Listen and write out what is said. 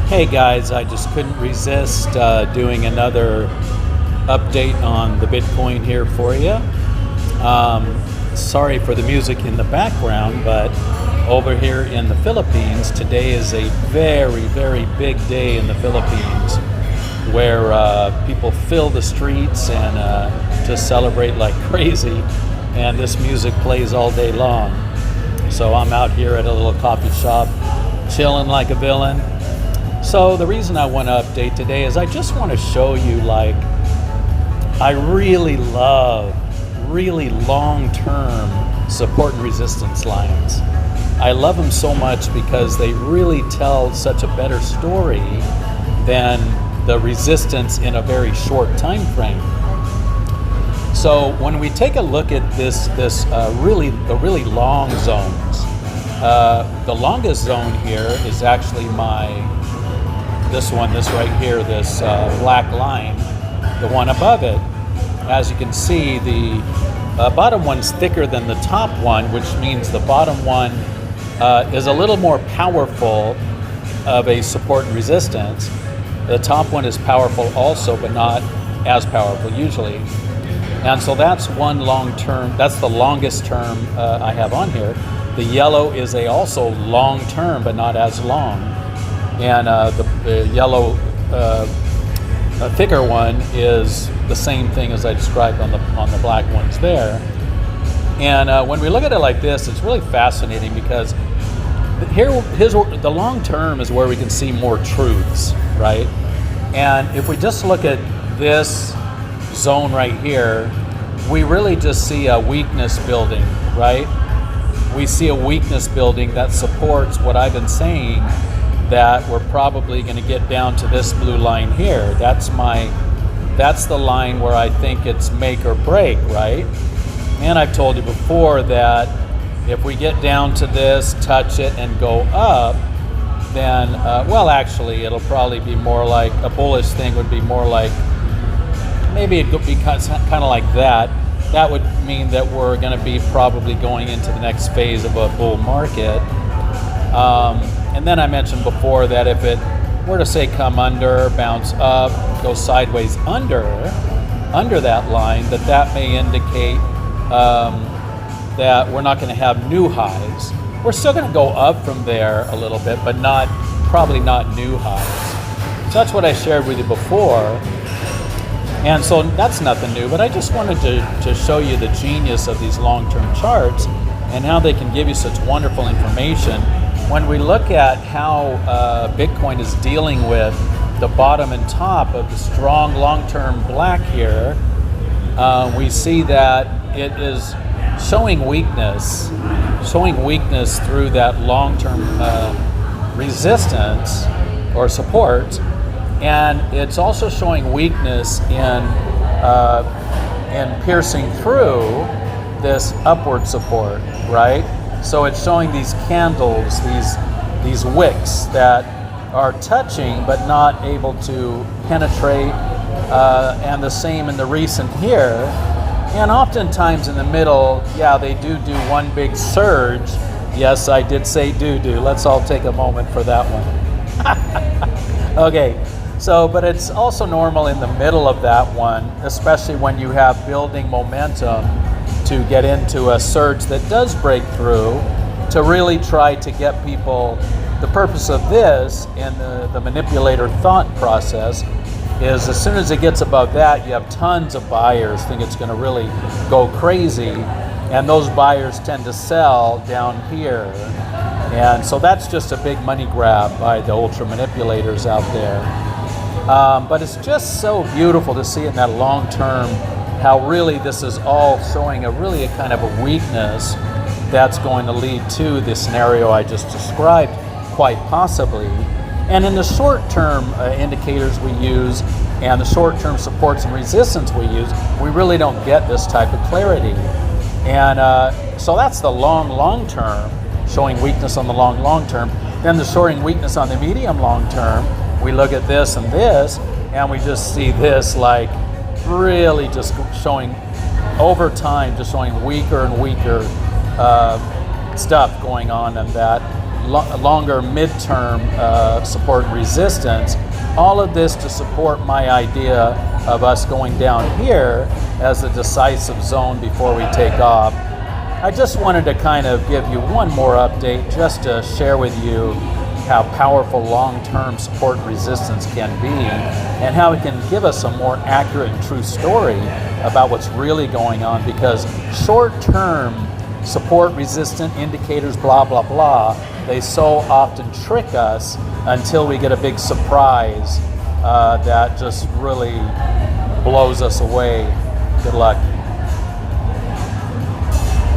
Hey guys, I just couldn't resist doing another update on the Bitcoin here for you. Sorry for the music in the background, but over here in the Philippines, today is a very, very big day in the Philippines where people fill the streets and just celebrate like crazy, and this music plays all day long. So I'm out here at a little coffee shop, chilling like a villain. So the reason I want to update today is I just want to show you, like, I really love really long-term support and resistance lines. I love them so much because they really tell such a better story than the resistance in a very short time frame. So when we take a look at the really long zones, the longest zone here is actually this right here, this black line, the one above it. As you can see, the bottom one's thicker than the top one, which means the bottom one is a little more powerful of a support and resistance. The top one is powerful also, but not as powerful usually. And so that's one long term, that's the longest term I have on here. The yellow is also long term, but not as long. And the yellow, thicker one is the same thing as I described on the black ones there. And when we look at it like this, it's really fascinating because the long term is where we can see more truths, right? And if we just look at this zone right here, we really just see a weakness building, right? We see a weakness building that supports what I've been saying, that we're probably going to get down to this blue line here. That's the line where I think it's make or break, right? And I've told you before that if we get down to this, touch it, and go up, then, well, actually, it'll probably be more like a bullish thing would be more like, maybe it could be kind of like that. That would mean that we're going to be probably going into the next phase of a bull market. And then I mentioned before that if it were to say come under, bounce up, go sideways under that line, that may indicate that we're not going to have new highs. We're still going to go up from there a little bit, but probably not new highs. So that's what I shared with you before. And so that's nothing new, but I just wanted to show you the genius of these long-term charts and how they can give you such wonderful information. When we look at how Bitcoin is dealing with the bottom and top of the strong long-term black here, we see that it is showing weakness through that long-term resistance or support, and it's also showing weakness in piercing through this upward support, right? So it's showing these candles, these wicks that are touching but not able to penetrate, and the same in the recent here. And oftentimes in the middle, yeah, they do one big surge. Yes, I did say do. Let's all take a moment for that one. Okay, so, but it's also normal in the middle of that one, especially when you have building momentum, to get into a surge that does break through, to really try to get people. The purpose of this and the manipulator thought process is as soon as it gets above that, you have tons of buyers think it's going to really go crazy, and those buyers tend to sell down here. And so that's just a big money grab by the ultra manipulators out there. But it's just so beautiful to see it in that long term, how really this is all showing a kind of a weakness that's going to lead to the scenario I just described, quite possibly. And in the short-term indicators we use and the short-term supports and resistance we use, we really don't get this type of clarity. And so that's the long term, showing weakness on the long term. Then the showing weakness on the medium long term, we look at this and we just see this like really just showing over time, just showing weaker and weaker stuff going on in that longer midterm support and resistance. All of this to support my idea of us going down here as the decisive zone before we take off. I just wanted to kind of give you one more update just to share with you how powerful long-term support and resistance can be and how it can give us a more accurate and true story about what's really going on, because short-term support resistant indicators, blah, blah, blah, they so often trick us until we get a big surprise that just really blows us away. Good luck.